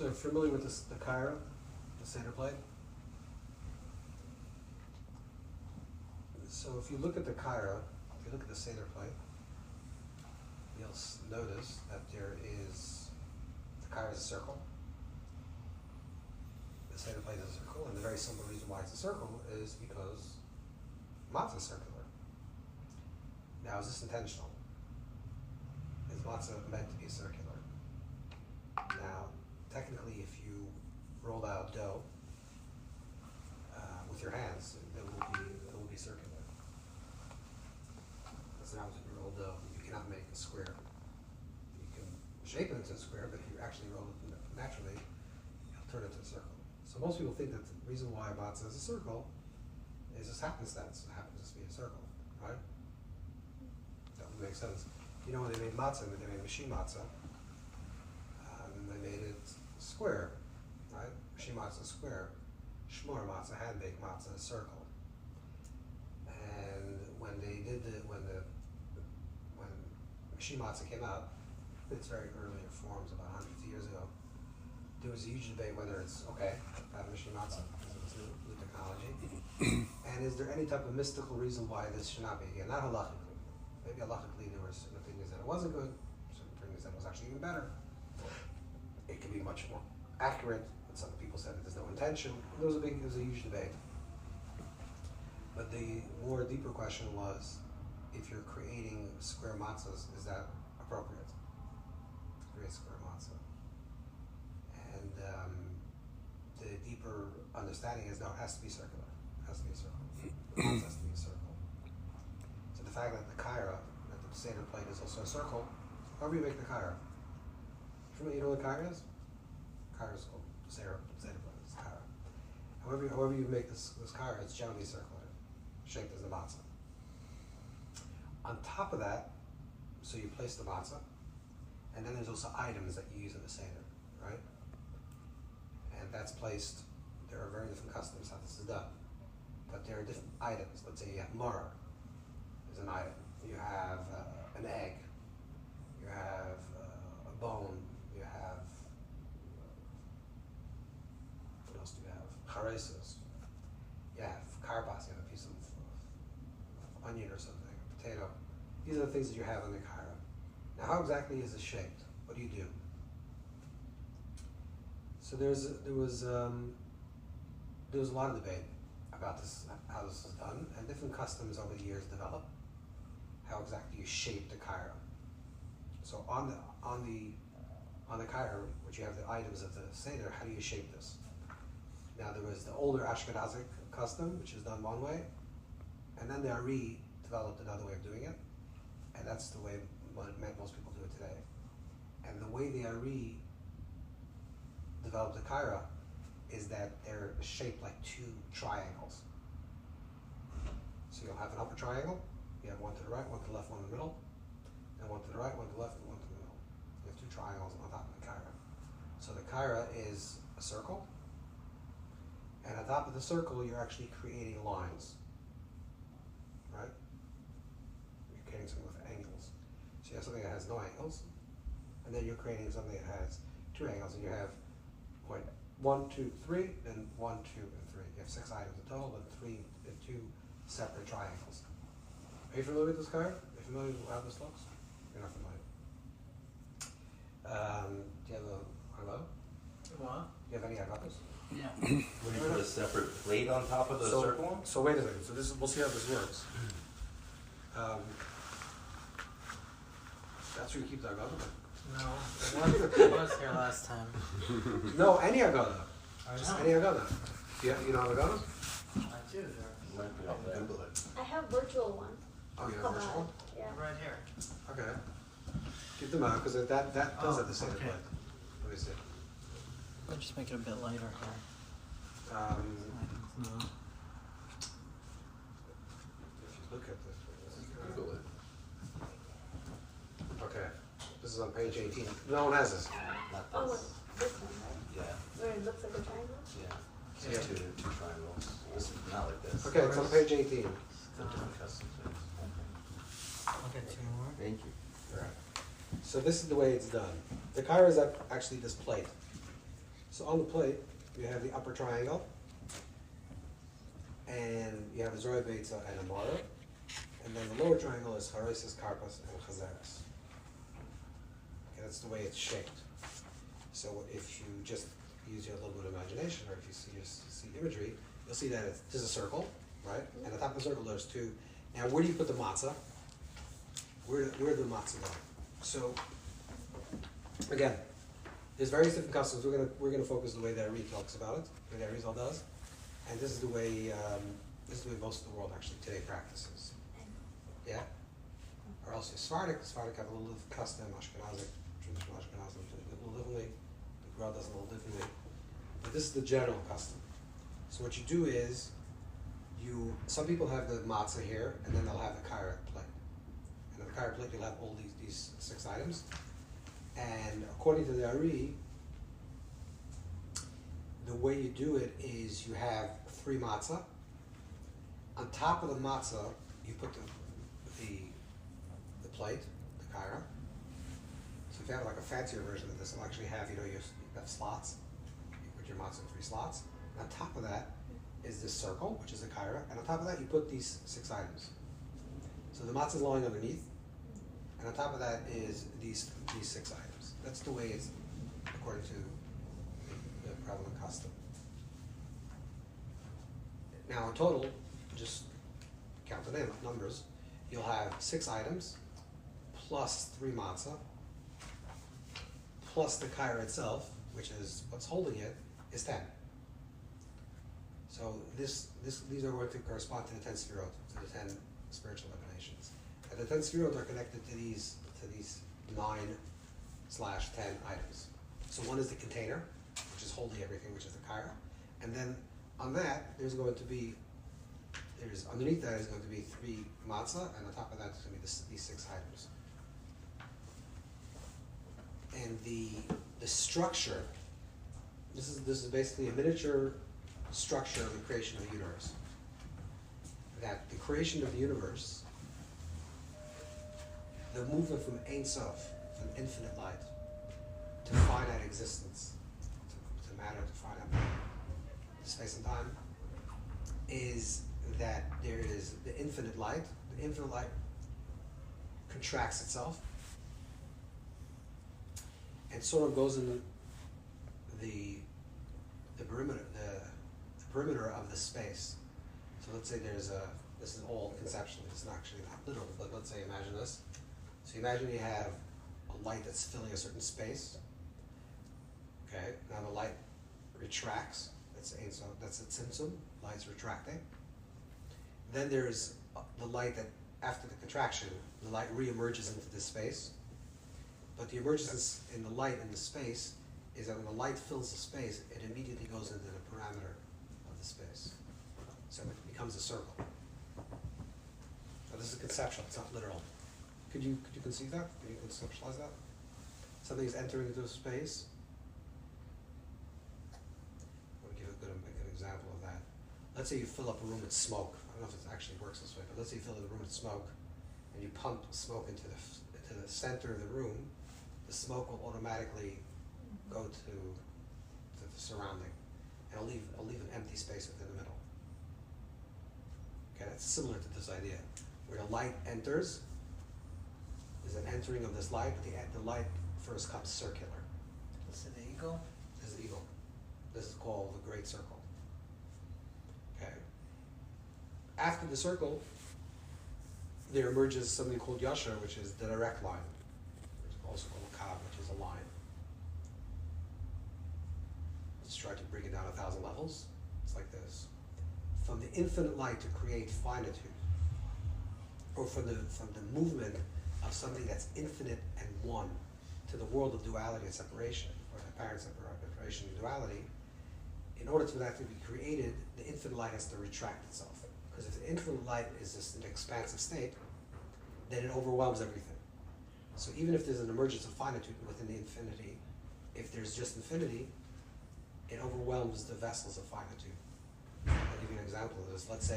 So you're familiar with the càara, the Seder Plate? So if you look at the càara, if you look at the Seder Plate, you'll notice that there is, the càara is a circle. The Seder Plate is a circle, and the very simple reason why it's a circle is because matzah is circular. Now, is this intentional? Is matzah meant to be circular? Now, technically, if you roll out dough with your hands, it will be circular. That's not when you roll dough. You cannot make a square. You can shape it into a square, but if you actually roll it naturally, you'll turn it into a circle. So most people think that the reason why matzah is a circle is just happenstance. It happens to be a circle, right? That would make sense. You know, when they made matzah, they made machine matzah, they made it square, right? Machine matzah square. Shmor matzah, hand-baked matzah, circle. And when they did when machine matzah came out, its very earlier forms, about 150 years ago, there was a huge debate whether it's okay to have machine matzah, because it was new technology. And is there any type of mystical reason why this should not be? Again, not halachically. Maybe halachically there were certain opinions that it wasn't good, certain opinions that it was actually even better. It could be much more accurate, but some people said that there's no intention. There was a huge debate. But the more deeper question was, if you're creating square matzahs, is that appropriate? To create square matzah. And the deeper understanding is, no, it has to be circular. It has to be a circle. The matzah has to be a circle. So the fact that the càara, that the Seder Plate is also a circle, however you make the càara. You know what càara is? Càara is called Seder Plate, it's càara. However you make this càara, it's generally circular, shaped as the matzah. On top of that, so you place the matzah, and then there's also items that you use in the Seder, right? And that's placed, there are very different customs how this is done. But there are different items. Let's say you have maror, is an item. You have an egg. You have a bone. You have, what else do you have? Chareses. You have karpas, you have a piece of onion or something, a potato. These are the things that you have in the càara. Now, how exactly is it shaped? What do you do? So there was a lot of debate about this, how this is done, and different customs over the years develop. How exactly you shape the càara. So on the càara, which you have the items of the Seder, how do you shape this? Now there was the older Ashkenazic custom, which is done one way, and then the Ari developed another way of doing it, and that's the way most people do it today. And the way the Ari developed the càara is that they're shaped like two triangles. So you'll have an upper triangle, you have one to the right, one to the left, one in the middle, and one to the right, one to the left, and one to the middle. You have two triangles on top of the càara. So the càara is a circle, and on top of the circle, you're actually creating lines, right? You're creating something with angles. So you have something that has no angles, and then you're creating something that has two angles, and you have point 1, 2, 3, then 1, 2, and 3. You have 6 items in total, and 2 separate triangles. Are you familiar with this card? Are you familiar with how this looks? You're not familiar. Do you have a agada? What? Do you have any agadas? Yeah. Would you put a separate plate on top of the circle one? So wait a second. So we'll see how this works. That's where you keep the agada? No, it was here last time. No, any agada. Just know. any agada. You know agadas? I do. Might be on there. I have virtual one. Oh, you have virtual? Yeah. Right here. Okay. Keep them out, because that does have the Seder okay. Plate. Let me see. I'll just make it a bit lighter here. If No. you look at this. Google it. Okay. This is on page 18. No one has this. Not Oh, this. this one, right? Yeah. Where it looks like a triangle? Yeah. Yeah. Two triangles. This is not like this. Okay, it's on page 18. It's a different custom thing. I'll get 2 more. Thank you. Right. So this is the way it's done. The càara is actually this plate. So on the plate, you have the upper triangle, and you have a Zroy Beitza and a Mara, and then the lower triangle is Haresis, Karpas, and Chazeres. Okay, that's the way it's shaped. So if you just use your little bit of imagination, or if you see imagery, you'll see that there's a circle, right? And on top of the circle there's two. Now where do you put the matzah? Where do the matzah go? So again, there's various different customs. We're gonna focus the way that Ari talks about it, the way that Arizal does, and this is the way most of the world actually today practices. Yeah. Or else Sephardic have a little custom, Ashkenazic, traditional Ashkenazim, a little differently. The Gra does a little differently. But this is the general custom. So what you do is, some people have the matzah here, and then they'll have the ca'ara plate. And on the ca'ara plate, you'll have all these 6 items. And according to the Ari, the way you do it is you have 3 matzah. On top of the matzah, you put the plate, the ca'ara. So if you have like a fancier version of this, it'll actually have, you have slots. You put your matzah in 3 slots. And on top of that is this circle, which is the ca'ara. And on top of that, you put these 6 items. So the matzah is lying underneath. And on top of that is these 6 items. That's the way it's according to the prevalent custom. Now in total, just count the numbers, you'll have 6 items, plus 3 matzah, plus the ca'ara itself, which is what's holding it, is 10. So these are going to correspond to the 10 sefirot, to the 10 spiritual emanations. And the 10 sefirot are connected to these 9/10 items. So one is the container, which is holding everything, which is the ca'ara. And then on that, underneath that is going to be 3 matzah, and on top of that is going to be these 6 items. And the structure, this is basically a miniature structure of the creation of the universe. That the creation of the universe, the movement from Ein Sof, from infinite light, to finite existence, to matter, to finite space and time, is that there is the infinite light. The infinite light contracts itself and sort of goes in the perimeter of the space. So let's say this is all conceptual, it's actually not literal, but let's say imagine this. So imagine you have a light that's filling a certain space. Okay, now the light retracts, that's a tzimtzum, light's retracting. Then there's the light that, after the contraction, the light re-emerges into this space. But the emergence in the light in the space is that when the light fills the space, it immediately goes into the parameter of the space. So it becomes a circle. Now this is conceptual, it's not literal. Could you conceive that? Could you conceptualize that? Something is entering into a space. I'll give a good example of that. Let's say you fill up a room with smoke. I don't know if it actually works this way, but let's say you fill the room with smoke, and you pump smoke into the center of the room. The smoke will automatically go to the surrounding, and I'll leave an empty space within the middle. Okay, that's similar to this idea, where the light enters. There's an entering of this light, but the light first comes circular. Is it the eagle? This is the eagle. This is called the Great Circle. Okay. After the circle, there emerges something called Yasher, which is the direct line, which is also called Kav, which is a line. Let's try to bring it down 1,000 levels. It's like this. From the infinite light to create finitude, or from the movement of something that's infinite and one to the world of duality and separation, or apparent separation and duality, in order for that to be created, the infinite light has to retract itself. Because if the infinite light is just an expansive state, then it overwhelms everything. So even if there's an emergence of finitude within the infinity, if there's just infinity, it overwhelms the vessels of finitude. I'll give you an example of this. Let's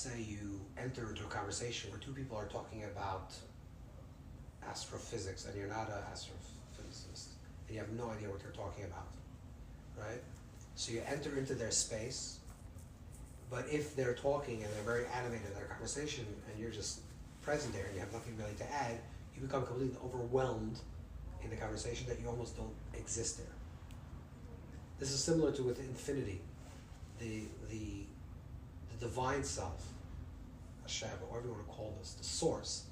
say you enter into a conversation where 2 people are talking about astrophysics, and you're not an astrophysicist. you have no idea what they're talking about, right? So you enter into their space, but if they're talking and they're very animated in their conversation and you're just present there and you have nothing really to add, you become completely overwhelmed in the conversation that you almost don't exist there. This is similar to with infinity, the divine self, Hashem, or whatever you want to call this, the source,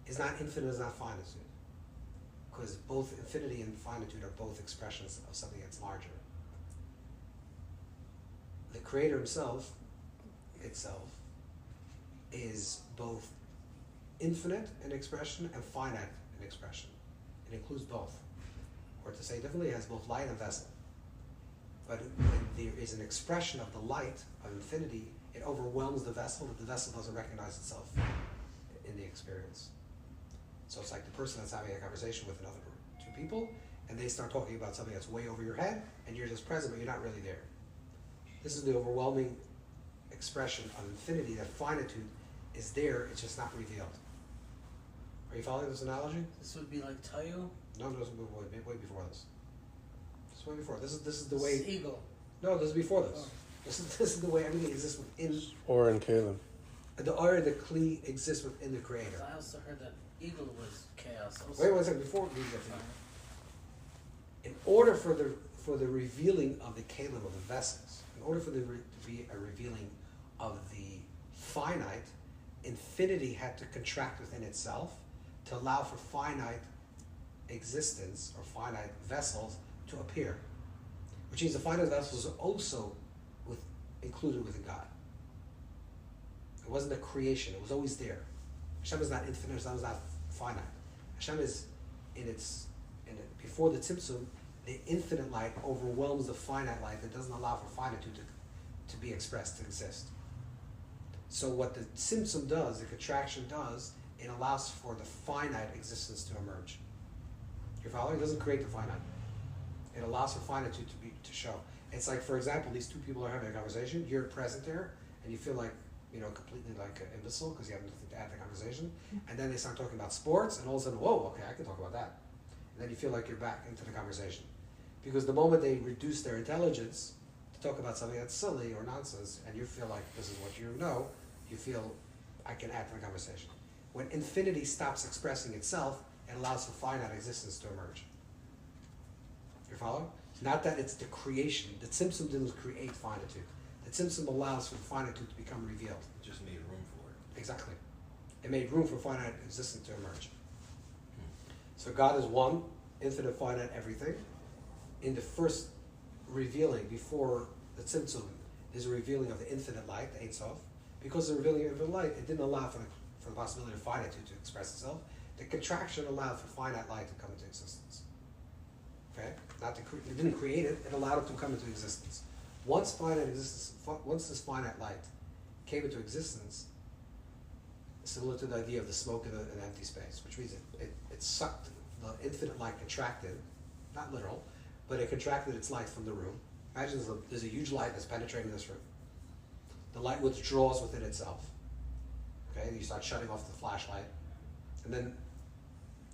is not infinite, is not finitude. Because both infinity and finitude are both expressions of something that's larger. The Creator himself, itself, is both infinite in expression and finite in expression. It includes both. Or to say differently, it has both light and vessel. But when there is an expression of the light, of infinity, it overwhelms the vessel, but the vessel doesn't recognize itself in the experience. So it's like the person that's having a conversation with another two people, and they start talking about something that's way over your head, and you're just present, but you're not really there. This is the overwhelming expression of infinity, that finitude is there, it's just not revealed. Are you following this analogy? This would be like Tayu? No, this is way before this. This is way before. This is the way. This is eagle. No, this is before this. Oh. This is the way everything exists within. Or in Caleb. The Or, the Kli exists within the Creator. I also heard that eagle was chaos. Also. Wait 1 second, before we get to that. In order for the revealing of the Caleb of the vessels, in order for there to be a revealing of the finite, infinity had to contract within itself to allow for finite existence or finite vessels to appear. Which means the finite vessels are also included within God. It wasn't a creation, it was always there. Hashem is not infinite, Hashem is not finite. Hashem is before the Tzimtzum, the infinite light overwhelms the finite light that doesn't allow for finitude to be expressed, to exist. So what the Tzimtzum does, the contraction does, it allows for the finite existence to emerge. You're following? It doesn't create the finite. It allows for finitude to show. It's like, for example, these two people are having a conversation, you're present there, and you feel like, completely like an imbecile because you have nothing to add to the conversation, and then they start talking about sports, and all of a sudden, whoa, okay, I can talk about that. And then you feel like you're back into the conversation. Because the moment they reduce their intelligence to talk about something that's silly or nonsense, and you feel like this is what you know, you feel, I can add to the conversation. When infinity stops expressing itself, it allows for finite existence to emerge. You follow? It's not that it's the creation. The Tzimtzum didn't create finitude. The Tzimtzum allows for finitude to become revealed. It just made room for it. Exactly. It made room for finite existence to emerge. So God is one, infinite, finite, everything. In the first revealing, before the Tzimtzum, is a revealing of the infinite light, the Ein Sof. Because the revealing of infinite light, it didn't allow for the possibility of finitude to express itself. The contraction allowed for finite light to come into existence. Okay? It didn't create it, it allowed it to come into existence. Once this finite light came into existence, similar to the idea of the smoke in an empty space, which means it sucked, the infinite light contracted, not literal, but it contracted its light from the room. Imagine there's a huge light that's penetrating this room. The light withdraws within itself. Okay, you start shutting off the flashlight. And then,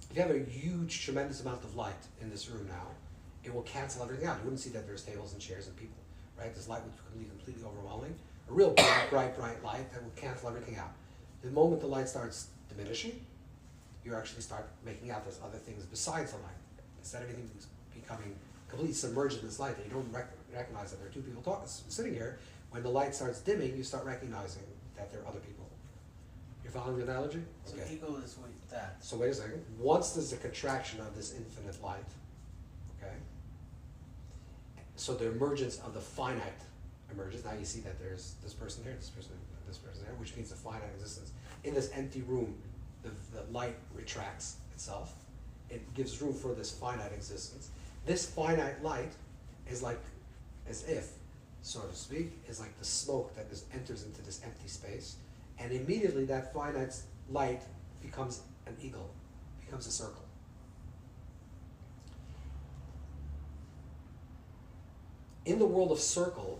if you have a huge, tremendous amount of light in this room now, it will cancel everything out. You wouldn't see that there's tables and chairs and people, right? This light would be completely overwhelming. A real bright light that will cancel everything out. The moment the light starts diminishing, you actually start making out there's other things besides the light. Instead, everything is becoming completely submerged in this light, and you don't recognize that there are two people sitting here. When the light starts dimming, you start recognizing that there are other people. You're following the analogy? So Okay. ego is with that. So wait a second. Once there's a contraction of this infinite light, okay, so the emergence of the finite emerges. Now you see that there's this person here, this person there, which means the finite existence. In this empty room, the light retracts itself. It gives room for this finite existence. This finite light is like, as if, so to speak, is like the smoke that just enters into this empty space. And immediately that finite light becomes an eagle, becomes a circle. In the world of circle,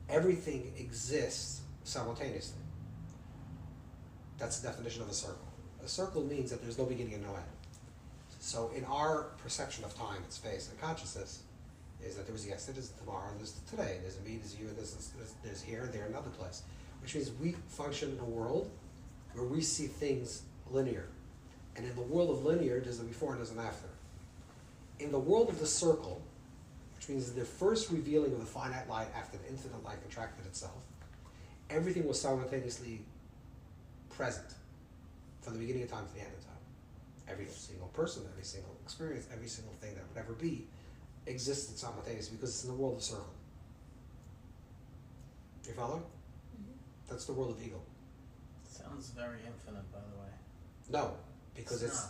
everything exists simultaneously. That's the definition of a circle. A circle means that there's no beginning and no end. So in our perception of time and space and consciousness, is that there was yesterday, there's tomorrow, and there's today. There's me, there's you, and there's here, and there, another place. Which means we function in a world where we see things linear. And in the world of linear, there's a before and there's an after. In the world of the circle, which means the first revealing of the finite light after the infinite light contracted itself, everything was simultaneously present from the beginning of time to the end of time. Every single person, every single experience, every single thing that would ever be existed simultaneously because it's in the world of circle. You follow? Mm-hmm. That's the world of ego. Sounds very infinite, by the way. No, because It's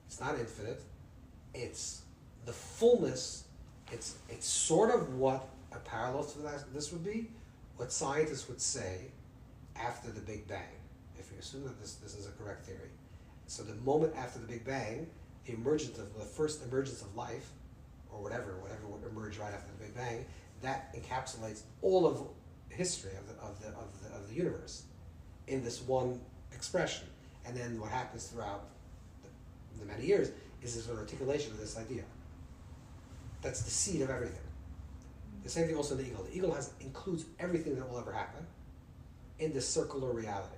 it's not infinite. It's the fullness. It's sort of what a parallel to this would be, what scientists would say after the Big Bang, if you assume that this is a correct theory. So the moment after the Big Bang, the first emergence of life, or whatever would emerge right after the Big Bang, that encapsulates all of history of the universe in this one expression. And then what happens throughout the many years is this articulation of this idea. That's the seed of everything. The same thing also in the ego. The ego includes everything that will ever happen in this circular reality.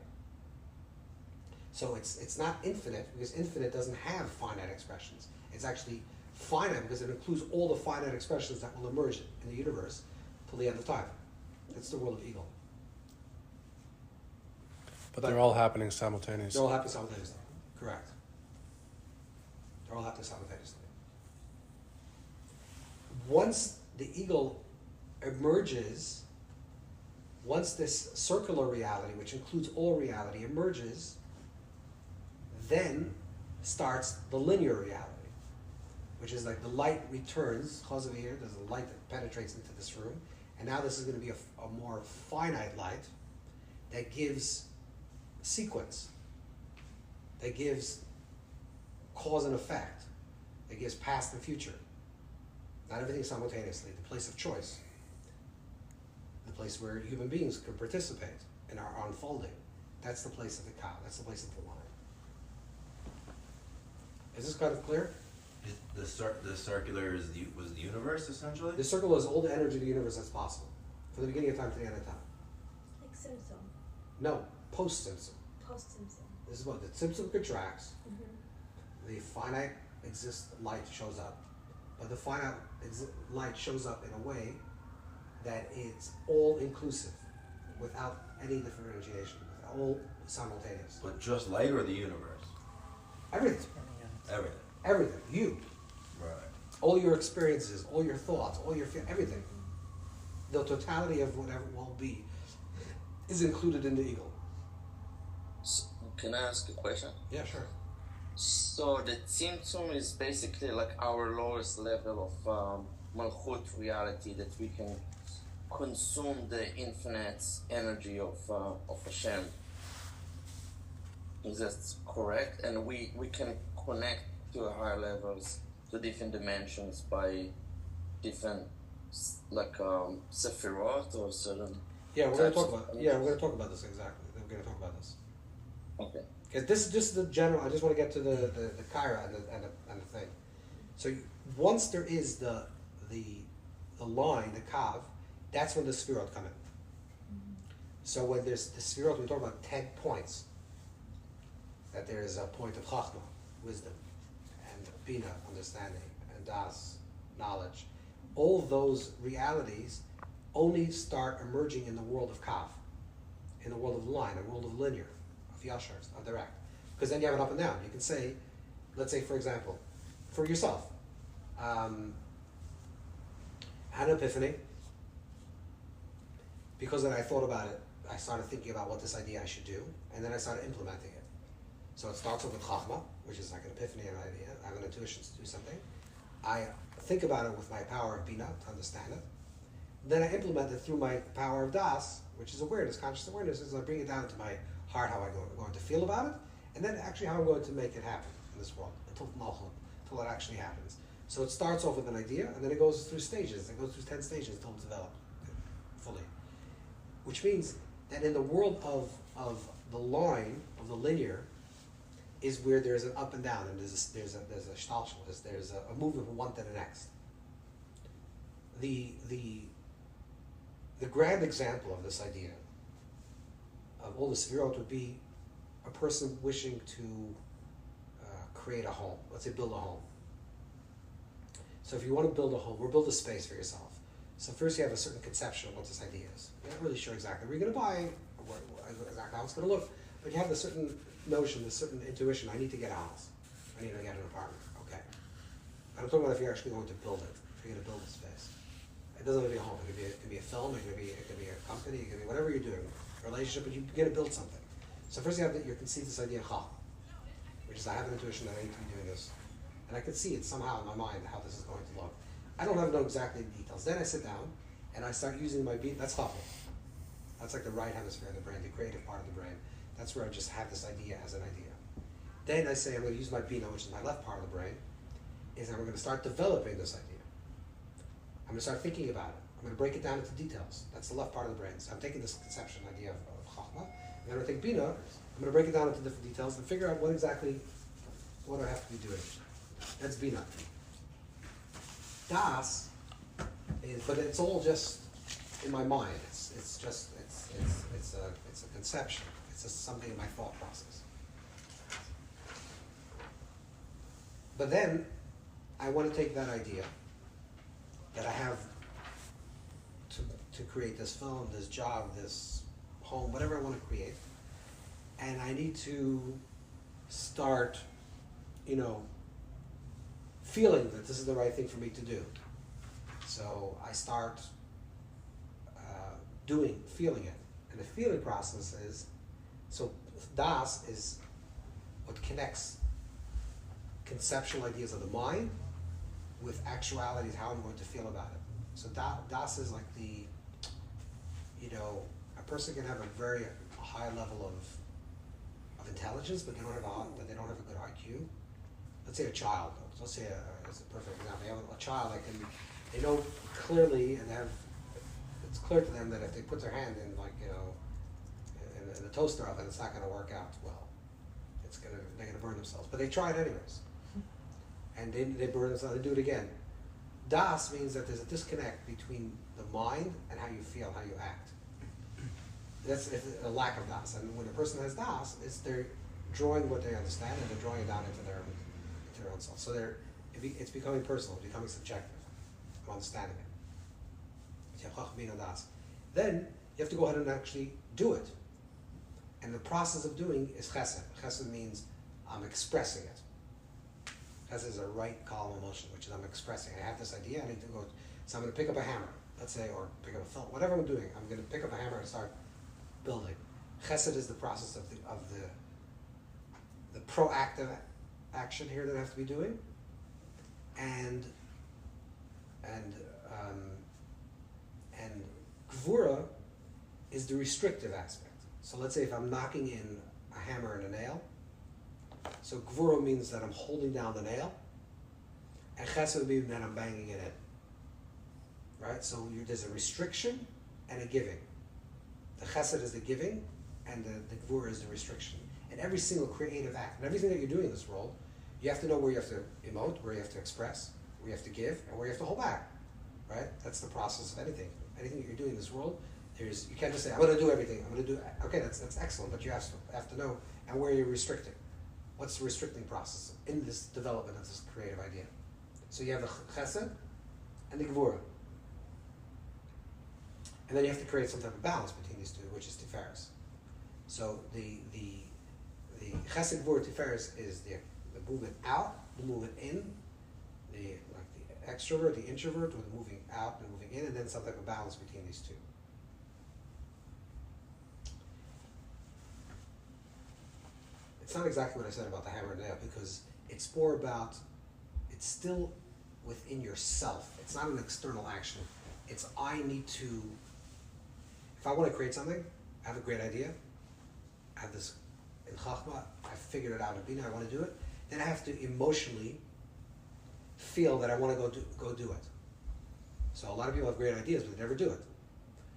So it's not infinite, because infinite doesn't have finite expressions. It's actually finite because it includes all the finite expressions that will emerge in the universe till the end of time. That's the world of ego. But they're all happening simultaneously. They're all happening simultaneously. Correct. They're all happening simultaneously. Once the ego emerges, once this circular reality, which includes all reality, emerges, then starts the linear reality, which is like the light returns, because of here, there's a light that penetrates into this room, and now this is going to be a more finite light that gives sequence, that gives cause and effect, that gives past and future. Not everything simultaneously, the place of choice, the place where human beings can participate in our unfolding. That's the place of the cow, that's the place of the line. Is this kind of clear? The circular was the universe, essentially? The circle is all the energy of the universe that's possible, from the beginning of time to the end of time. Like Simpson, No, post-Simpson. post-Simpson. This is what the Simpson contracts, Mm-hmm. the finite light shows up, but the finite light shows up in a way that it's all inclusive, without any differentiation, all simultaneous. But just light or the universe? Everything, Everything. everything, you, Right. all your experiences, all your thoughts, all your everything, the totality of whatever will be, is included in the ego. So, can I ask a question? Yeah, sure. So the Tzimtzum is basically like our lowest level of Malchut reality, that we can consume the infinite energy of Hashem. Is that correct? And we can connect to higher levels, to different dimensions by different Sephirot or certain. Yeah, we're going to types talk of about. Yeah, we're going to talk about this exactly. We're going to talk about this. Okay. Because this is just the general. I just want to get to the Ca'ara and the thing. So once there is the line, the kav, that's when the Sefirot come in. So when there's the Sefirot, we talk about 10 points. That there is a point of Chachma, wisdom, and Bina, understanding, and Das, knowledge. All those realities only start emerging in the world of Kav, in the world of line, the world of linear, of Yashar, of direct. Because then you have it up and down. You can say, let's say, for example, for yourself, had an epiphany. Because then I thought about it, I started thinking about what this idea I should do, and then I started implementing it. So it starts off with Chachma, which is like an epiphany, an idea. I have an intuition to do something. I think about it with my power of Bina, to understand it. Then I implement it through my power of Das, which is awareness, conscious awareness, as I bring it down to my heart, how I'm going to feel about it, and then actually how I'm going to make it happen in this world, until it actually happens. So it starts off with an idea, and then it goes through stages. It goes through 10 stages until it's developed fully. Which means that in the world of the line, of the linear, is where there's an up and down, and there's a shtalshel, there's a movement from one to the next. The grand example of this idea of all the sefirot would be a person wishing to create a home. Let's say build a home. So if you want to build a home or build a space for yourself, so first you have a certain conception of what this idea is. You're not really sure exactly where you're going to buy, or exactly how it's going to look, but you have this certain notion, this certain intuition. I need to get a house. I need to get an apartment. Okay. I'm talking about if you're actually going to build it. If you're going to build a space. It doesn't have to be a home. It could be a film. It could be a company. It could be whatever you're doing, a relationship. But you're going to build something. So first you conceive this idea of chach, which is I have an intuition that I need to be doing this, and I can see it somehow in my mind how this is going to look. I don't have no exactly details. Then I sit down and I start using my beat. That's chachma. That's like the right hemisphere of the brain, the creative part of the brain. That's where I just have this idea as an idea. Then I say I'm going to use my bina, which is my left part of the brain, is I'm going to start developing this idea. I'm going to start thinking about it. I'm going to break it down into details. That's the left part of the brain. So I'm taking this conception idea of chachma, and then I take bina. I'm going to break it down into different details and figure out what do I have to be doing. That's bina. Das is, but it's all just in my mind. It's a conception. It's just something in my thought process. But then I want to take that idea that I have to create this film, this job, this home, whatever I want to create, and I need to start, feeling that this is the right thing for me to do. So I start feeling it. And the feeling process is, so das is what connects conceptual ideas of the mind with actualities, how I'm going to feel about it. So das is like a person can have a very high level of intelligence, but they don't have a good IQ. Let's say a child. Let's say as a perfect example, they have a child that they know clearly and it's clear to them that if they put their hand in in the toaster oven, it's not going to work out well. They're going to burn themselves. But they try it anyways, and they burn themselves. They do it again. Das means that there's a disconnect between the mind and how you feel, how you act. That's a lack of das. And when a person has das, they're drawing what they understand and they're drawing it down into their own self. So it's becoming personal, it's becoming subjective. I'm understanding it. Then you have to go ahead and actually do it. And the process of doing is chesed. Chesed means I'm expressing it. Chesed is a right column emotion, which is I'm expressing. I have this idea, I need to go. So I'm going to pick up a hammer, let's say, or pick up a film, whatever I'm doing. I'm going to pick up a hammer and start building. Chesed is the process of the proactive action here that I have to be doing, and gvura is the restrictive aspect. So let's say if I'm knocking in a hammer and a nail, so gvura means that I'm holding down the nail, and chesed means that I'm banging it in. Right? So there's a restriction and a giving. The chesed is the giving, and the gvura is the restriction. And every single creative act, and everything that you're doing in this world, you have to know where you have to emote, where you have to express, where you have to give, and where you have to hold back. Right? That's the process of anything. Anything that you're doing in this world, you can't just say, I'm going to do everything. I'm going to do, okay, that's excellent, but you have to know, and where you're restricting. What's the restricting process in this development of this creative idea? So you have the chesed and the gvura. And then you have to create some type of balance between these two, which is tiferes. So the chesed, gvura, tiferes is the movement out, the movement in, the extrovert, the introvert, with moving out and moving in, and then some type of balance between these two. It's not exactly what I said about the hammer and nail, because it's more about, it's still within yourself. It's not an external action. It's I need to, if I want to create something, I have a great idea, I have this in Chachma, I figured it out in Bina, I want to do it, then I have to emotionally feel that I want to go do it. So a lot of people have great ideas, but they never do it.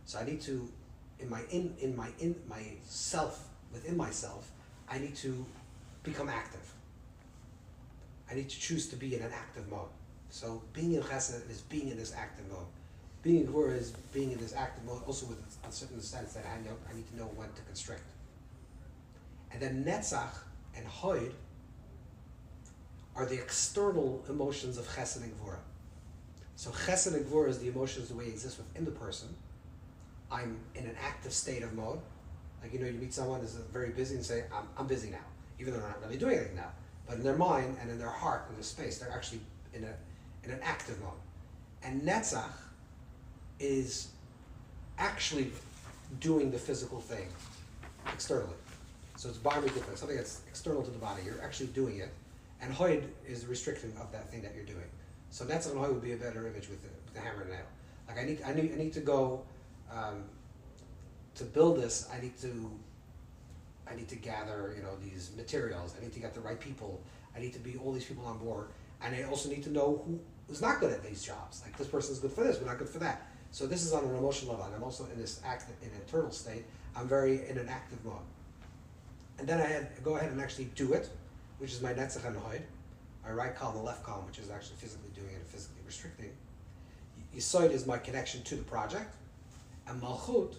So I need to, in myself, within myself, I need to become active. I need to choose to be in an active mode. So being in chesed is being in this active mode. Being in gvura is being in this active mode, also with a certain sense that I need to know when to constrict. And then netzach and hoid are the external emotions of chesed and gvura. So chesed and gvura is the emotions the way it exists within the person. I'm in an active state of mode. Like, you meet someone who's very busy and say, I'm busy now, even though they're not really doing anything now. But in their mind and in their heart, in their space, they're actually in an active mode. And netzach is actually doing the physical thing externally. So it's bar-mikufah, something that's external to the body. You're actually doing it. And hoid is the restriction of that thing that you're doing. So netzach and hoid would be a better image with the hammer and nail. Like I need to go to build this. I need to gather these materials. I need to get the right people. I need to be all these people on board. And I also need to know who's not good at these jobs. Like, this person's good for this, but not good for that. So this is on an emotional level. And I'm also in this in an internal state. I'm very in an active mode. And then I go ahead and actually do it, which is my netzach and hoid. My right column, the left column, which is actually physically doing it and physically restricting. Yisoid is my connection to the project. And malchut,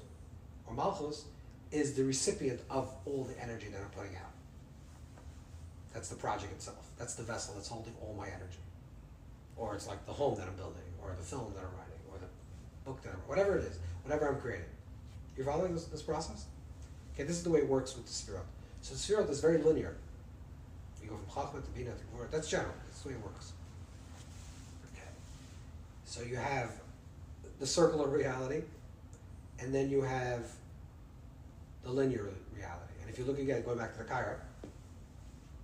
or malchus, is the recipient of all the energy that I'm putting out. That's the project itself. That's the vessel that's holding all my energy. Or it's like the home that I'm building, or the film that I'm writing, or the book that whatever it is, whatever I'm creating. You're following this process? Okay, this is the way it works with the Sefirot. So the Sefirot is very linear. You go from Chachma to Bina to Gvura. That's general. That's the way it works. Okay. So you have the circular reality, and then you have the linear reality. And if you look again, going back to the Ca'ara,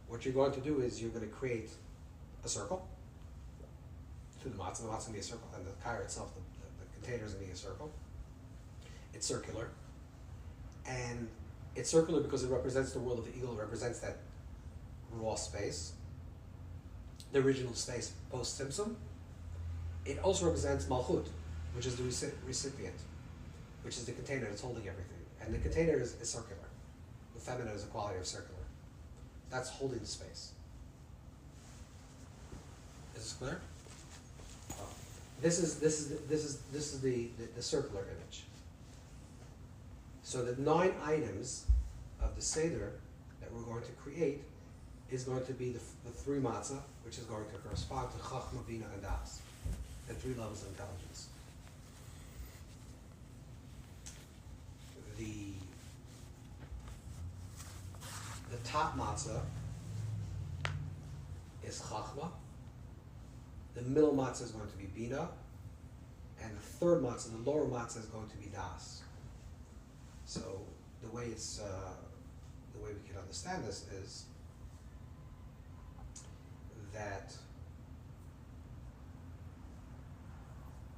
what you're going to do is you're going to create a circle through the matzah. The matzah is going to be a circle, and the Ca'ara itself, the container is going to be a circle. It's circular. And it's circular because it represents the world of the eagle. It represents that raw space, the original space post-Tzimtzum. It also represents Malchut, which is the recipient, which is the container that's holding everything. And the container is circular. The feminine is a quality of circular. That's holding the space. Is this clear? Oh. This is the circular image. So the 9 items of the Seder that we're going to create is going to be the 3 matzah, which is going to correspond to Chachma, Bina, and Das, the 3 levels of intelligence. The top matzah is Chachma, the middle matzah is going to be Bina, and the 3rd matzah, the lower matzah, is going to be Das. So the way we can understand this is that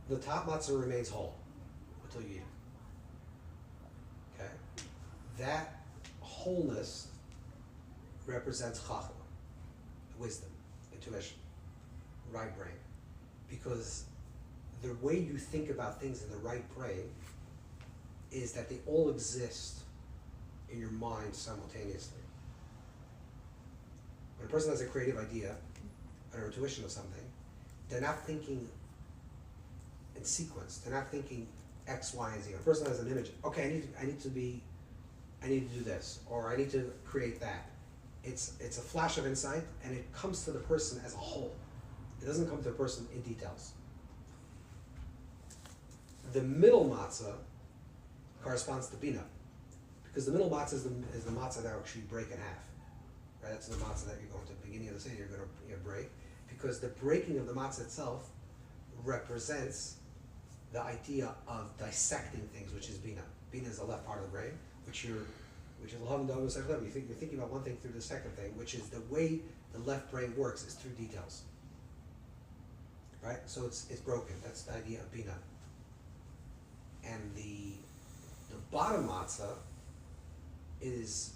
the top matzah remains whole until you eat it. Okay? That wholeness represents chachma, wisdom, intuition, right brain. Because the way you think about things in the right brain is that they all exist in your mind simultaneously. When a person has a creative idea, or intuition of something, they're not thinking in sequence. They're not thinking X, Y, and Z. When a person has an image, okay, I need to do this, or I need to create that. It's a flash of insight, and it comes to the person as a whole. It doesn't come to the person in details. The middle matzah corresponds to Bina, because the middle matzah is the matzah that will actually break in half. Right? That's the matzah that you're going to the beginning of the Seder, you're going to break, because the breaking of the matzah itself represents the idea of dissecting things, which is Bina. Bina is the left part of the brain, which is L'havim Da'avim Seichel Lev. You're thinking about one thing through the second thing, which is the way the left brain works is through details. Right? So it's broken. That's the idea of Bina. And the bottom matzah is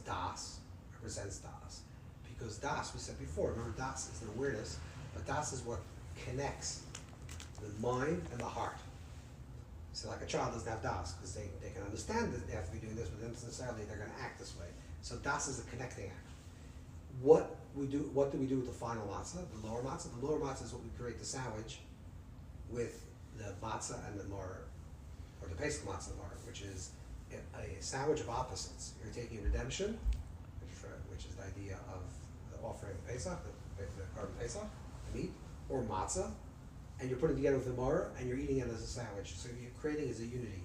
Das, represents Das. Because Das, we said before, remember Das is the awareness, but Das is what connects the mind and the heart. So like a child doesn't have Das, because they can understand that they have to be doing this, but not necessarily they're going to act this way. So das is a connecting act. What do we do with the final matzah, the lower matzah? The lower matzah is what we create the sandwich with the matzah and the maror, or the pesach matzah maror, which is a sandwich of opposites. You're taking redemption, which is the idea of the offering of Pesach, the carbon Pesach, the meat, or matzah, and you're putting it together with the maror, and you're eating it as a sandwich. So you're creating is a unity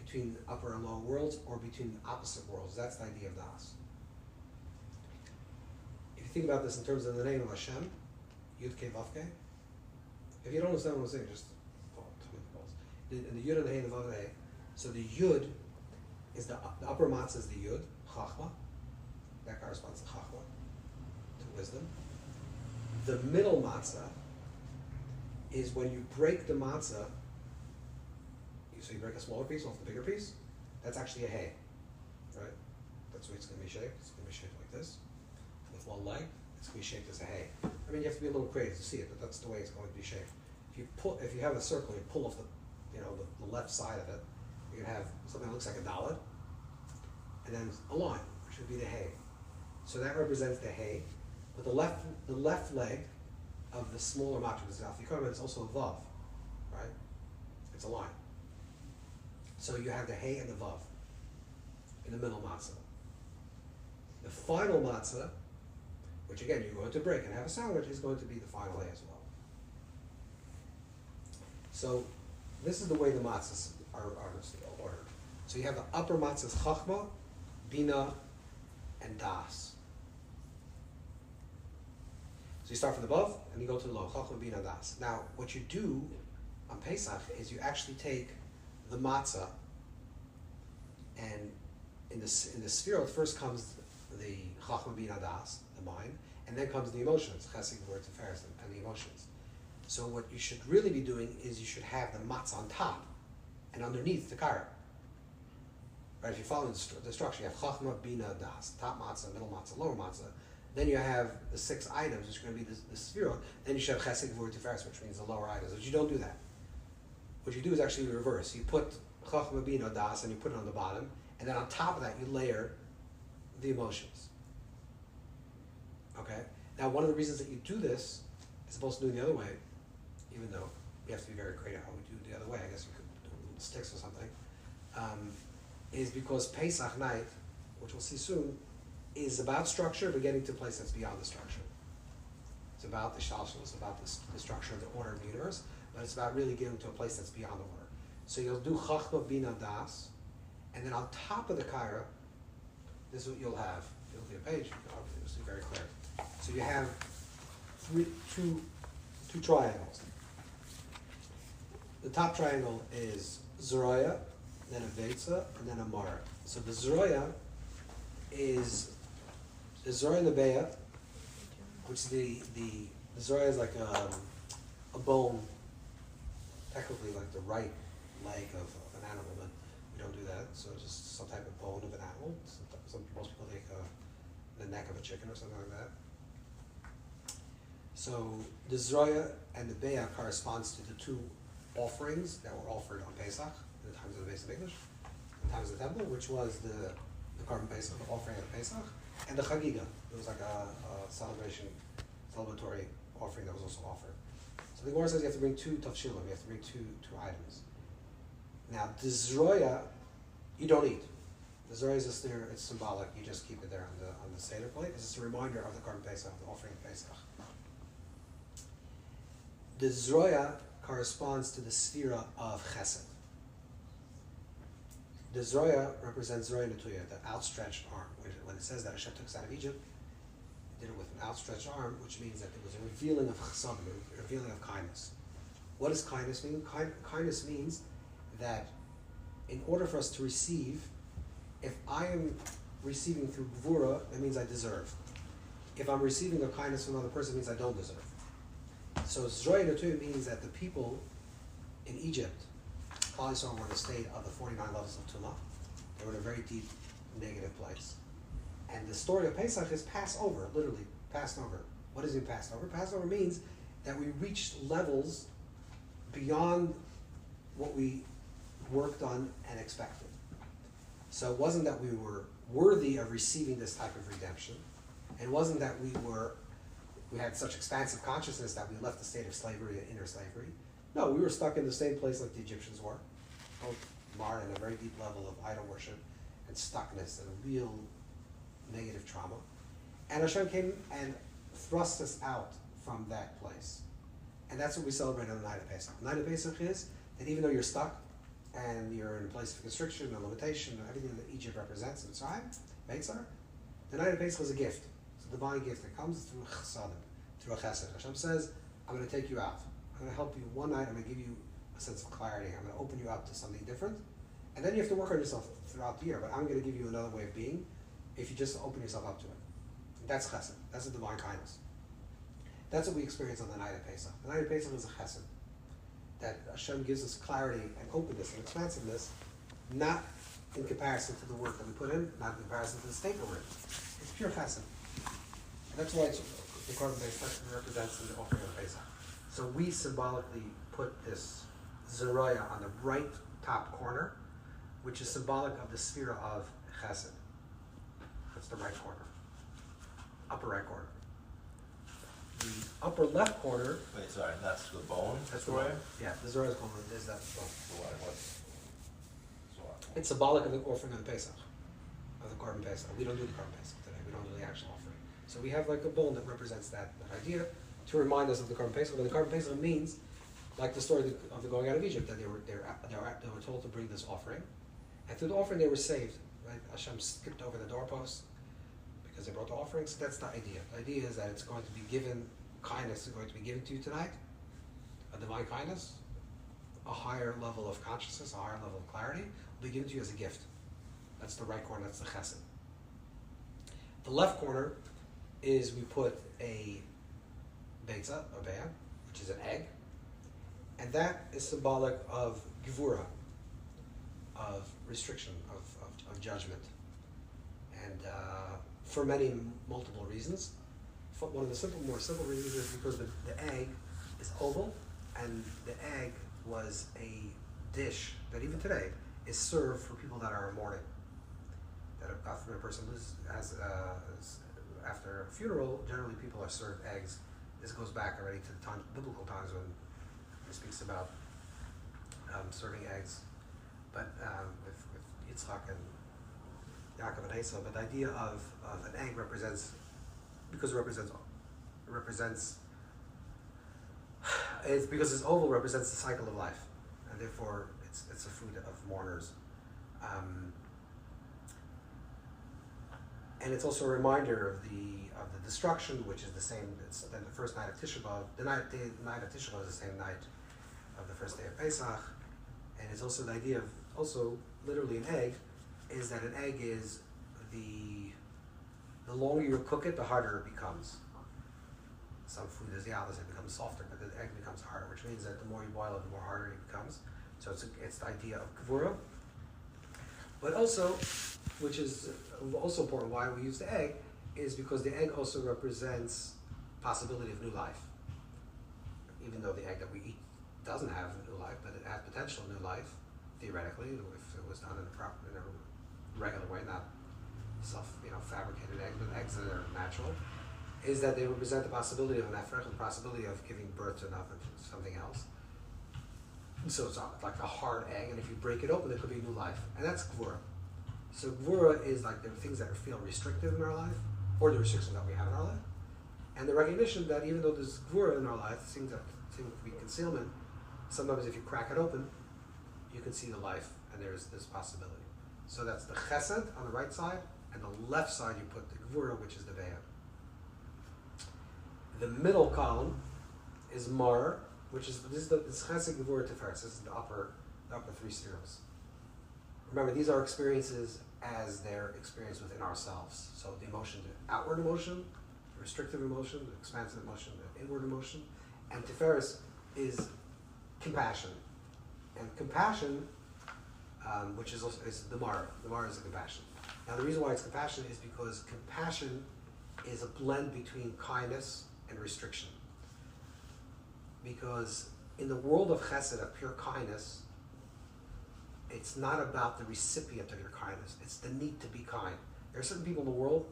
between the upper and lower worlds, or between the opposite worlds. That's the idea of das. If you think about this in terms of the name of Hashem, Yud Kei Vav Kei, if you don't understand what I'm saying, just in the Yud and the Hey and the Vav and the Hey. So the Yud is the upper matzah is the Yud, Chachma. That corresponds to Chachma, to wisdom. The middle matzah is when you break the matzah. So you break a smaller piece off the bigger piece. That's actually a hay, right? That's the way it's going to be shaped. It's going to be shaped like this, with one leg. It's going to be shaped as a hay. I mean, you have to be a little creative to see it, but that's the way it's going to be shaped. If you have a circle, you pull off the left side of it. You can have something that looks like a dalet, and then a line, which would be the hay. So that represents the hay. But the left leg of the smaller matzah, this afikomen, is also a vav, right? It's a line. So you have the hay and the vav in the middle matzah. The final matzah, which again you're going to break and have a sandwich, is going to be the final hay as well. So this is the way the matzahs are ordered. So you have the upper matzahs chachma, bina, and das. So you start from the above and you go to the low, chachma, bina, das. Now what you do on Pesach is you actually take the matzah, and in the sefirot first comes the chachma, bina, das, the mind, and then comes the emotions, chesed, gvura, tiferes, and the emotions. So what you should really be doing is you should have the matzah on top and underneath the ca'ara. Right? If you follow the structure, you have chachma, bina, das, top matzah, middle matzah, lower matzah. Then you have the 6 items, which are going to be the sefirot. Then you should have chesed, gvura, tiferes, which means the lower items. But you don't do that. What you do is actually the reverse. You put chachma, bina, das, and you put it on the bottom, and then on top of that you layer the emotions. Okay? Now one of the reasons that you do this, as opposed to doing the other way, even though we have to be very creative how we do it the other way, I guess you could do little sticks or something, is because Pesach night, which we'll see soon, is about structure, but getting to a place that's beyond the structure. It's about the shalshal, it's about the structure of the order of the universe, but it's about really getting to a place that's beyond the order. So you'll do chachma, bina, das, and then on top of the ca'ara, this is what you'll have. If you look at the page, you'll see very clear. So you have two triangles. The top triangle is Zeroya, then a Veitza, and then a Mara. So the Zeroya is the Zeroya and the Beya, which the Zeroya is like a bone, technically like the right leg of an animal, but we don't do that. So just some type of bone of an animal. Most people take the neck of a chicken or something like that. So the Zeroya and the Beya corresponds to the 2 offerings that were offered on Pesach in the times of the Beis Hamikdash, in the times of the temple, which was the carbon Pesach, the offering of Pesach, and the Chagiga. It was like a celebratory offering that was also offered. So the Gemara says you have to bring 2 tafshilim, you have to bring two items. Now the Zeroya, you don't eat. The Zeroya is just there, it's symbolic, you just keep it there on the Seder Plate. It's just a reminder of the carbon Pesach, the offering of Pesach. The Zeroya corresponds to the sefira of Chesed. The Zeroya represents Zeroya Netuya, the outstretched arm. When it says that Hashem took us out of Egypt, it did it with an outstretched arm, which means that it was a revealing of Chesed, a revealing of kindness. What does kindness mean? Kindness means that in order for us to receive, if I am receiving through Gvura, that means I deserve. If I'm receiving a kindness from another person, it means I don't deserve. So Zeroya Netuya means that the people in Egypt, Klal Yisrael were in a state of the 49 levels of Tumah. They were in a very deep negative place. And the story of Pesach is Passover, literally, passed over. What does it mean, passed over? Passover means that we reached levels beyond what we worked on and expected. So it wasn't that we were worthy of receiving this type of redemption. And it wasn't that we had such expansive consciousness that we left the state of slavery and inner slavery. No, we were stuck in the same place like the Egyptians were, both marred in a very deep level of idol worship and stuckness and a real negative trauma. And Hashem came and thrust us out from that place. And that's what we celebrate on the night of Pesach. The night of Pesach is that even though you're stuck and you're in a place of constriction and limitation and everything that Egypt represents in Mitzrayim, Beitzar, the night of Pesach is a gift. It's a divine gift that comes through chesed, through a chesed. Hashem says, I'm going to take you out. I'm going to help you one night. I'm going to give you a sense of clarity. I'm going to open you up to something different. And then you have to work on yourself throughout the year. But I'm going to give you another way of being if you just open yourself up to it. That's chesed. That's a divine kindness. That's what we experience on the night of Pesach. The night of Pesach is a chesed. That Hashem gives us clarity and openness and expansiveness, not in comparison to the work that we put in, not in comparison to the state we're in. It's pure chesed. And that's why the Korban Pesach represents in the offering of Pesach. So we symbolically put this Zeraya on the right top corner, which is symbolic of the sphere of chesed. That's the right corner. Upper right corner. The upper left corner. Wait, sorry, that's the bone? That's the Zeraya? Yeah, the Zeraya is that bone. So what? It's symbolic of the offering of the Pesach, of the Korban Pesach. We don't do the Korban Pesach today. We don't do the actual offering. So we have like a bone that represents that idea to remind us of the Korban Pesach. But the Korban Pesach means, like the story of the going out of Egypt, that they were told to bring this offering, and through the offering they were saved. Right? Hashem skipped over the doorpost because they brought the offering. So that's the idea. The idea is that it's going to be given, kindness is going to be given to you tonight, a divine kindness, a higher level of consciousness, a higher level of clarity, will be given to you as a gift. That's the right corner, that's the chesed. The left corner is we put a beitza, a beya, which is an egg, and that is symbolic of gevura, of restriction, of judgment. And for many multiple reasons. One of the more simple reasons is because the egg is oval, and the egg was a dish that even today is served for people that are mourning. That after a person has after a funeral, generally people are served eggs. This goes back already to the biblical times when it speaks about serving eggs, but with Yitzchak and Yaakov and Esau. But the idea of an egg represents it's because it's oval represents the cycle of life, and therefore it's a food of mourners. And it's also a reminder of the destruction, which is the same. It's then the first night of Tisha B'av. The night of Tisha B'av is the same night of the first day of Pesach, and it's also the idea of also literally an egg is that an egg is the longer you cook it, the harder it becomes. Some food is the opposite; it becomes softer, but the egg becomes harder, which means that the more you boil it, the more harder it becomes. So it's the idea of gevura, but also, which is also important, why we use the egg, is because the egg also represents possibility of new life. Even though the egg that we eat doesn't have new life, but it has potential new life, theoretically, if it was done in a regular way, not fabricated eggs, but eggs that are natural, is that they represent the possibility of an efrech, the possibility of giving birth to something else. So it's like a hard egg, and if you break it open, there could be new life, and that's gvura. So gvura is like the things that feel restrictive in our life, or the restrictions that we have in our life, and the recognition that even though there's gvura in our life, things that seem to be concealment, sometimes if you crack it open, you can see the life, and there's this possibility. So that's the chesed on the right side, and the left side you put the gvura, which is the beya. The middle column is mar, which is this chesed, gevura, tiferes. This is the upper three spheres. Remember, these are experiences as they're experienced within ourselves. So the emotion, the outward emotion, the restrictive emotion, the expansive emotion, the inward emotion, and tiferes is compassion. And compassion, which is the Mara. The Mara is the compassion. Now the reason why it's compassion is because compassion is a blend between kindness and restriction. Because in the world of chesed, of pure kindness, it's not about the recipient of your kindness. It's the need to be kind. There are certain people in the world,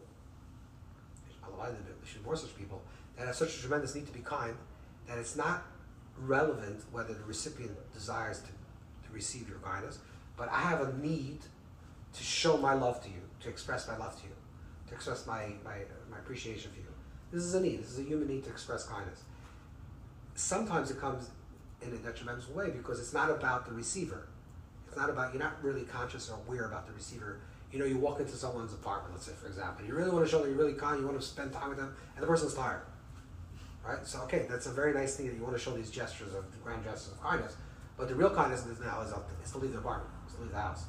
there should be more such people, that have such a tremendous need to be kind, that it's not relevant whether the recipient desires to receive your kindness, but I have a need to show my love to you, to express my love to you, to express my appreciation for you. This is a need. This is a human need to express kindness. Sometimes it comes in a detrimental way because it's not about the receiver. It's not about, you're not really conscious or aware about the receiver. You know, you walk into someone's apartment, let's say, for example, you really want to show that you're really kind, you want to spend time with them, and the person's tired. Right? So, okay, that's a very nice thing that you want to show these gestures of grand gestures of kindness, but the real kindness now is to leave the apartment, is to leave the house.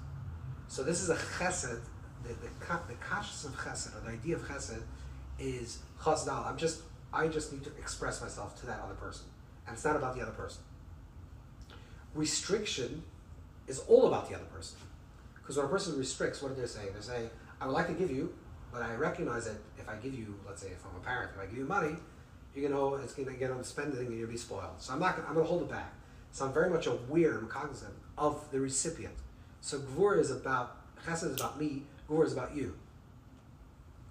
So this is a chesed, the consciousness of chesed, or the idea of chesed, is chasdal. I just need to express myself to that other person, and it's not about the other person. Restriction is all about the other person, because when a person restricts, what are they saying? They're saying, I would like to give you, but I recognize that if I give you, let's say, if I'm a parent, if I give you money, you're gonna, it's gonna get on spending and you'll be spoiled. So I'm gonna hold it back. So I'm very much aware and cognizant of the recipient. So Gvura is about, Chesed is about me, Gvura is about you.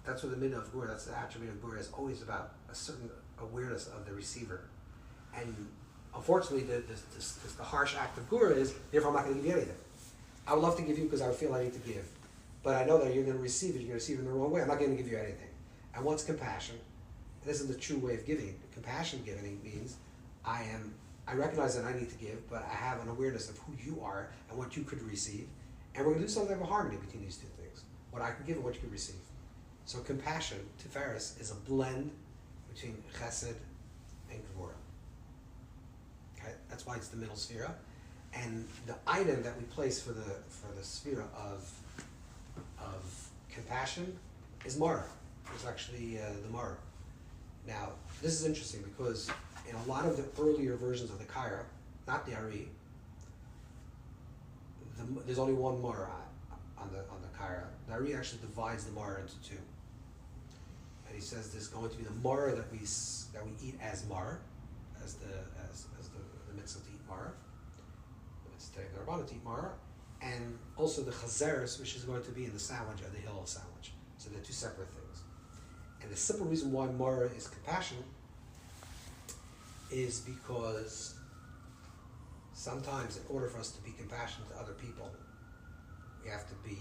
That's what the midah of Gvura, that's the attribute of Gvura, is always about a certain awareness of the receiver. And unfortunately, the harsh act of Gvura is, therefore I'm not going to give you anything. I would love to give you because I feel I need to give. But I know that you're going to receive it, you're going to receive it in the wrong way. I'm not going to give you anything. And what's compassion? This is the true way of giving. Compassion giving means I recognize that I need to give, but I have an awareness of who you are and what you could receive. And we're going to do something of a harmony between these two things. What I can give and what you can receive. So compassion, Tiferes, is a blend between Chesed and Gvura. Okay? That's why it's the middle sphere. And the item that we place for the sphere of compassion is Mara. It's actually the Mara. Now, this is interesting because in a lot of the earlier versions of the Ca'ara, not the Ari, there's only one Mara on the Ca'ara. The Ari actually divides the Mara into two. And he says there's going to be the Mara that we eat as Mar, as the mitzvah to eat Mara. It's the Rabbanah to eat Mara, and also the Chazeres, which is going to be in the sandwich or the Hillel sandwich. So they're two separate things. And the simple reason why Mara is compassion is because sometimes in order for us to be compassionate to other people, we have to be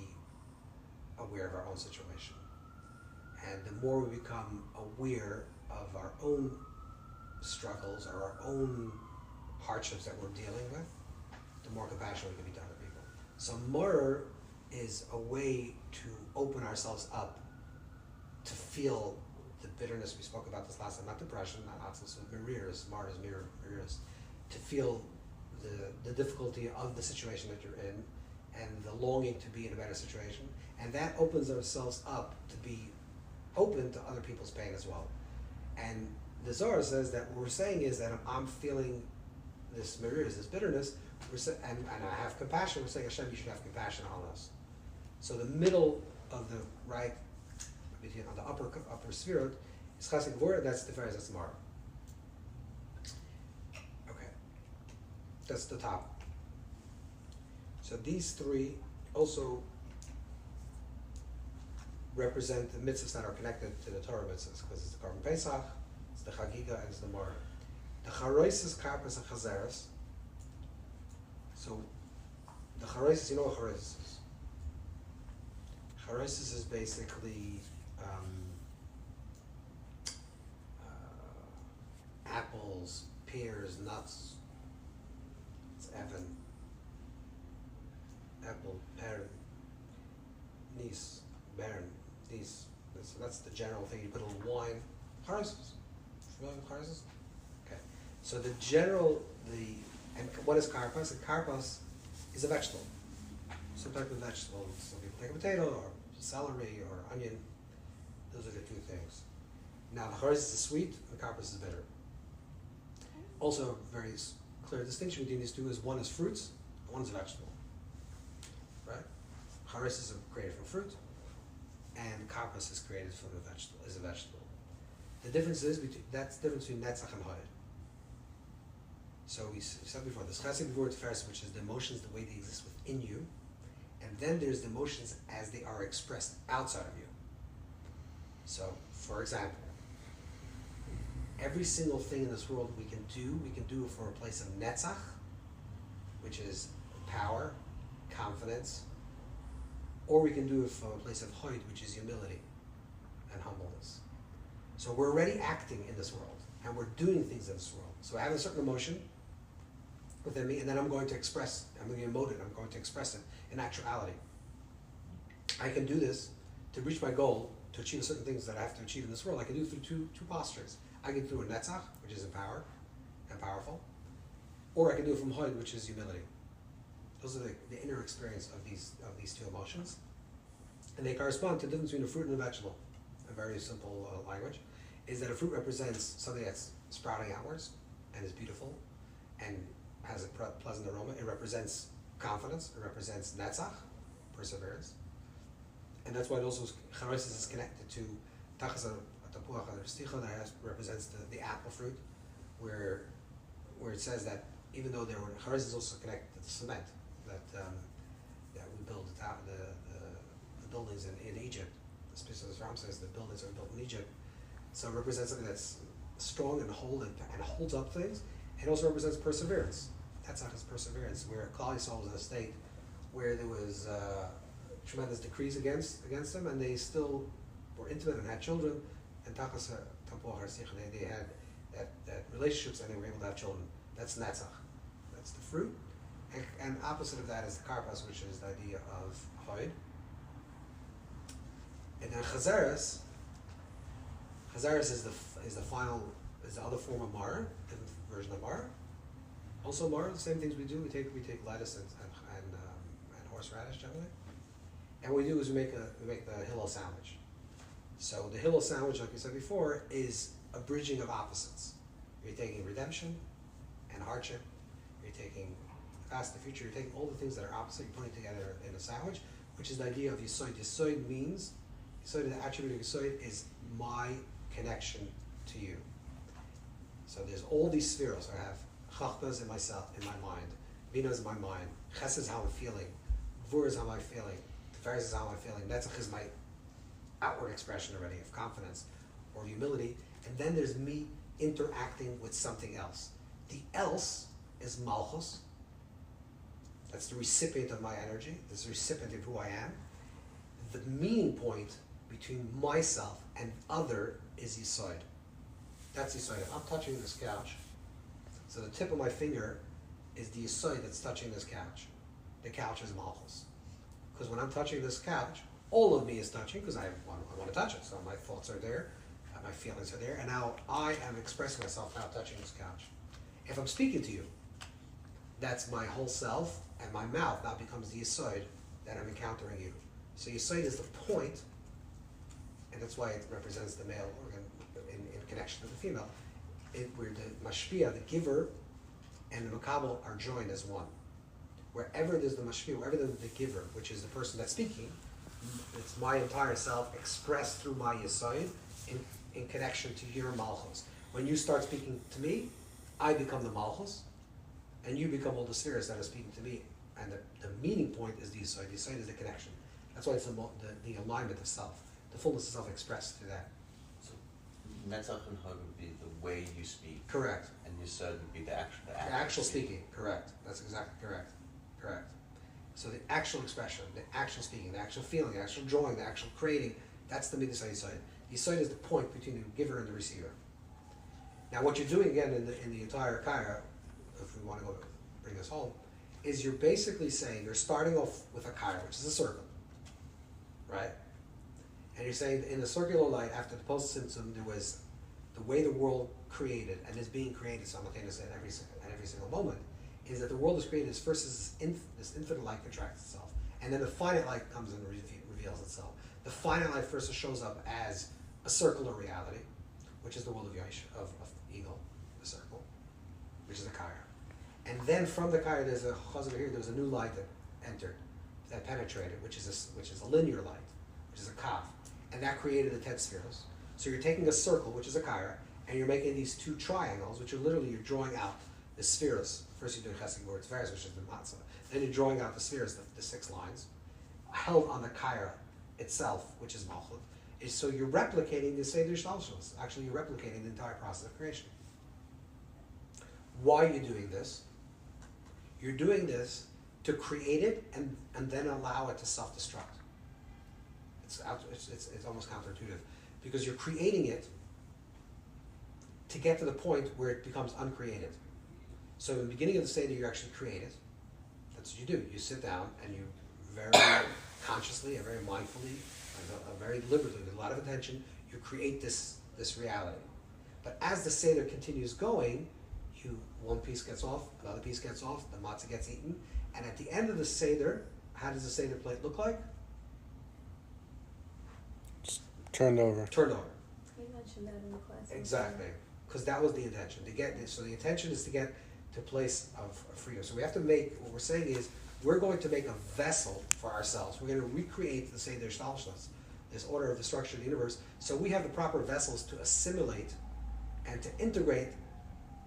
aware of our own situation. And the more we become aware of our own struggles or our own hardships that we're dealing with, the more compassionate we can be to other people. So Mara is a way to open ourselves up to feel the bitterness. We spoke about this last time, not depression, not absence of mirrors, Mara's mirrors, to feel the difficulty of the situation that you're in and the longing to be in a better situation. And that opens ourselves up to be open to other people's pain as well. And the Zohar says that what we're saying is that I'm feeling this mirrors, this bitterness, and I have compassion. We're saying, Hashem, you should have compassion on us. So the middle of the right, on the upper sphere, is Chesed Gvura, that's the Tiferes, that's Mara. Okay. That's the top. So these three also represent the mitzvahs that are connected to the Torah mitzvahs, because it's the Korban Pesach, it's the Chagiga, and it's the Mara. The Charoises, Karpas, and Chazeres. So the Charoises, you know what Charoises is? Charoises is basically apples, pears, nuts. It's Evan. Apple, pear, niece, baron, niece. So that's the general thing. You put a little wine. Charoises. Familiar with charoises? Okay. So the general, and what is karpas? And karpas is a vegetable. Some type of vegetable. Some people take a potato or celery or onion. Those are the two things. Now the charoises is sweet and the karpas is bitter. Also, a very clear distinction between these two is one is fruits and one is a vegetable. Right? Charoises are created from fruit, and karpas is created from a vegetable. The difference is that's the difference between netzach and hoid. So we said before, there's Chesed Gvura Tiferes, which is the emotions the way they exist within you, and then there's the emotions as they are expressed outside of you. So, for example, every single thing in this world we can do it from a place of netzach, which is power, confidence, or we can do it from a place of hoid, which is humility and humbleness. So we're already acting in this world, and we're doing things in this world. So I have a certain emotion within me, and then I'm going to emote it, I'm going to express it in actuality. I can do this to reach my goal, to achieve certain things that I have to achieve in this world. I can do it through two postures. I can do it through a netzach, which is empowered and powerful, or I can do it from hoid, which is humility. Those are the inner experience of these two emotions, and they correspond to the difference between a fruit and a vegetable. A very simple language is that a fruit represents something that's sprouting outwards and is beautiful and has a pleasant aroma. It represents confidence. It represents netzach, perseverance, and that's why it also charosis is connected to tachas tapuach sticha, that represents the apple fruit, where it says that even though charosis is also connected to the cement that we build the buildings in Egypt. Especially as Ram says, the buildings are built in Egypt. So it represents something that's strong and holds up things. It also represents perseverance. That's not his perseverance. Where Klal Yisrael was in a state where there was tremendous decrees against them, and they still were intimate and had children. And they had that relationships, and they were able to have children. That's netzach. That's the fruit. And opposite of that is the karpas, which is the idea of hoid. And then chazeres is the other form of mara, different version of mara. Also mara, the same things we do. We take lettuce and horseradish generally, and what we do is we make the Hillel sandwich. So the Hillel sandwich, like we said before, is a bridging of opposites. You're taking redemption and hardship. You're taking the past, the future. You're taking all the things that are opposite. You're putting together in a sandwich, which is the idea of yisoid. Yisoid means. So the attribute of Yisoid is my connection to you. So there's all these spheres. I have Chachmas in myself, in my mind. Bina is in my mind. Chesed is how I'm feeling. Gvur is how I'm feeling. Tiferes is how I'm feeling. Netzach is my outward expression already of confidence or humility. And then there's me interacting with something else. The else is Malchus. That's the recipient of my energy. That's the recipient of who I am. The meeting point between myself and other is Yisoid. That's Yisoid. If I'm touching this couch, so the tip of my finger is the Yisoid that's touching this couch. The couch is Malchus. Because when I'm touching this couch, all of me is touching, because I want to touch it. So my thoughts are there, my feelings are there, and now I am expressing myself now touching this couch. If I'm speaking to you, that's my whole self, and my mouth now becomes the Yisoid that I'm encountering you. So Yisoid is the point, and that's why it represents the male organ in connection to the female. Where the mashpia, the giver, and the makabel are joined as one. Wherever there's the mashpia, wherever there's the giver, which is the person that's speaking, it's my entire self expressed through my Yisoid in connection to your malchus. When you start speaking to me, I become the malchus, and you become all the spheres that are speaking to me. And the meeting point is the Yisoid. The Yisoid is the connection. That's why it's the alignment of self, the fullness of self expressed through that. So netzach and hod would be the way you speak. Correct. And Yisoid would be the actual speaking. Correct. That's exactly correct. Correct. So the actual expression, the actual speaking, the actual feeling, the actual drawing, the actual creating, that's the midas Yisoid. Yisoid is the point between the giver and the receiver. Now what you're doing again in the entire Kaira, if we want to bring this home, is you're basically saying, you're starting off with a Kaira, which is a circle. Right? And you're saying in the circular light, after the post-symptom, there was the way the world created and is being created simultaneously at every single moment, is that the world is created as first as this infinite light contracts itself, and then the finite light comes and reveals itself. The finite light first shows up as a circular reality, which is the world of Yosh, of Eagle, the circle, which is a Kaira. And then from the Kaira, there's a chazal here. There was a new light that entered, that penetrated, which is a linear light, which is a kav, and that created the 10 spheres. So you're taking a circle, which is a kaira, and you're making these two triangles, which are literally, you're drawing out the spheres. First you're doing chesed gvur tiferes, which is the matzah. Then you're drawing out the spheres, the 6 lines, held on the kaira itself, which is malchut. So you're replicating the Seder Shtalshalos. Actually, you're replicating the entire process of creation. Why are you doing this? You're doing this to create it and then allow it to self-destruct. It's almost counterintuitive, because you're creating it to get to the point where it becomes uncreated. So in the beginning of the Seder, you actually create it. That's what you do. You sit down and you very consciously and very mindfully and very deliberately, with a lot of attention, you create this reality. But as the Seder continues going, one piece gets off, another piece gets off, the matzah gets eaten, and at the end of the Seder, how does the Seder plate look like? Just turned over. Turned over. You mentioned that in the class. Exactly, because that was the intention. So the intention is to get to a place of freedom. So we have to what we're saying is, we're going to make a vessel for ourselves. We're going to recreate the Seder Shtalshalos, this order of the structure of the universe, so we have the proper vessels to assimilate and to integrate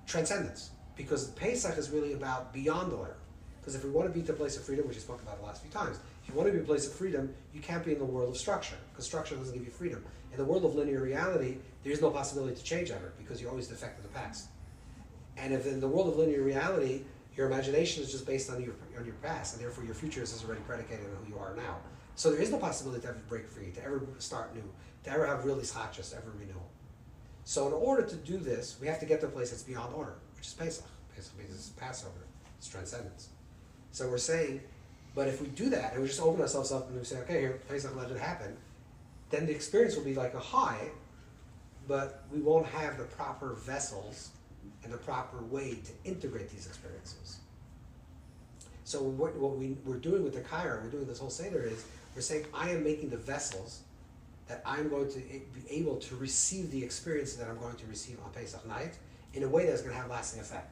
transcendence. Because Pesach is really about beyond order. Because if we want to be to a place of freedom, which we spoke about the last few times, if you want to be a place of freedom, you can't be in the world of structure, because structure doesn't give you freedom. In the world of linear reality, there is no possibility to change ever, because you're always the effect of the past. And if in the world of linear reality, your imagination is just based on your past, and therefore your future is already predicated on who you are now. So there is no possibility to ever break free, to ever start new, to ever have real ischachos, to ever renewal. So in order to do this, we have to get to a place that's beyond order, which is Pesach. Pesach means it's Passover, it's transcendence. So we're saying, but if we do that, and we just open ourselves up and we say, okay, here, Pesach, let it happen, then the experience will be like a high, but we won't have the proper vessels and the proper way to integrate these experiences. So what we're doing with the Ca'ara, we're doing this whole Seder is, we're saying, I am making the vessels that I'm going to be able to receive the experiences that I'm going to receive on Pesach night in a way that's going to have lasting effect.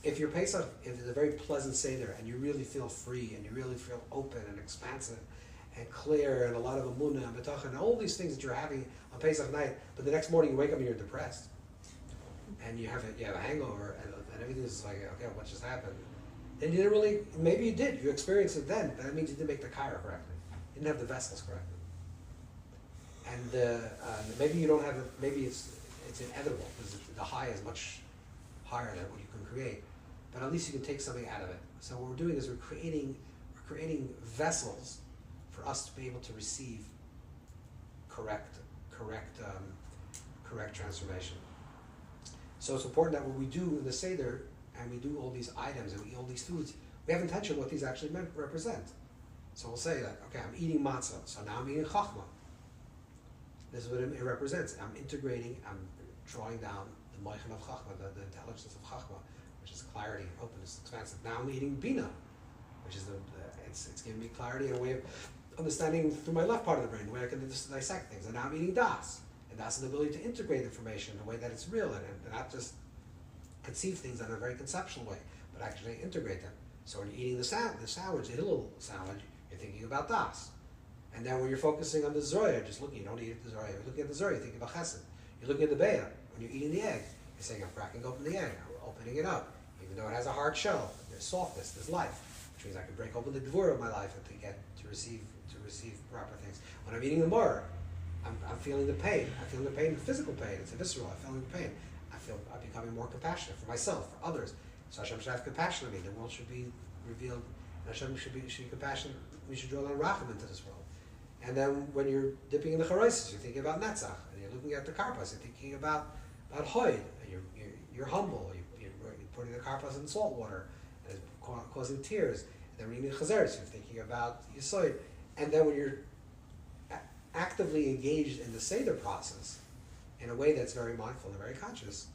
If your Pesach is a very pleasant Seder and you really feel free and you really feel open and expansive and clear and a lot of emunah and betachon and all these things that you're having on Pesach night, but the next morning you wake up and you're depressed and you have a hangover and everything is like, okay, what just happened? Then you didn't really, maybe you did, you experienced it then, but that means you didn't make the Ca'ara correctly. You didn't have the vessels correctly. And maybe you don't have it, maybe it's inevitable because the high is much higher than what you can create. But at least you can take something out of it. So what we're doing is we're creating vessels for us to be able to receive correct transformation. So it's important that what we do in the Seder, and we do all these items and we eat all these foods, we have intention what these actually represent. So we'll say that, okay, I'm eating matzah, so now I'm eating chachma. This is what it represents. I'm integrating, I'm drawing down the moichin of chachma, the intelligence of chachma, which is clarity, openness, expansive. Now I'm eating bina, which is it's giving me clarity and a way of understanding through my left part of the brain, the way I can dissect things. And now I'm eating das. And that's the ability to integrate information in a way that it's real and not just conceive things in a very conceptual way, but actually integrate them. So when you're eating the sandwich, the little sandwich, you're thinking about das. And then when you're focusing on the zoya, just looking, you don't eat the zoya, you're looking at the zoya, you're thinking about chesed. You're looking at the beya. When you're eating the egg, you're saying, I'm cracking open the egg, I'm opening it up. Even though it has a hard shell, there's softness, there's life, which means I can break open the gevura of my life and to receive proper things. When I'm eating the maror, I'm feeling the pain. I'm feeling the pain, the physical pain. It's a visceral. I'm feeling the pain. I'm becoming more compassionate for myself, for others. So Hashem should have compassion on me. The world should be revealed. And Hashem should be compassionate. We should draw down racham into this world. And then when you're dipping in the charaisis, you're thinking about netzach, and you're looking at the karpas, you're thinking about hoid, and you're humble. You're putting the karpas in salt water, and it's causing tears. And then when you're eating chazeres, you're thinking about yisoid. And then when you're actively engaged in the Seder process in a way that's very mindful and very conscious,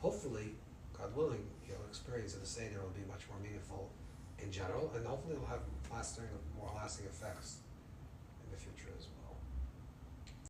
hopefully, God willing, your experience of the Seder will be much more meaningful in general, and hopefully it'll have more lasting effects in the future as well.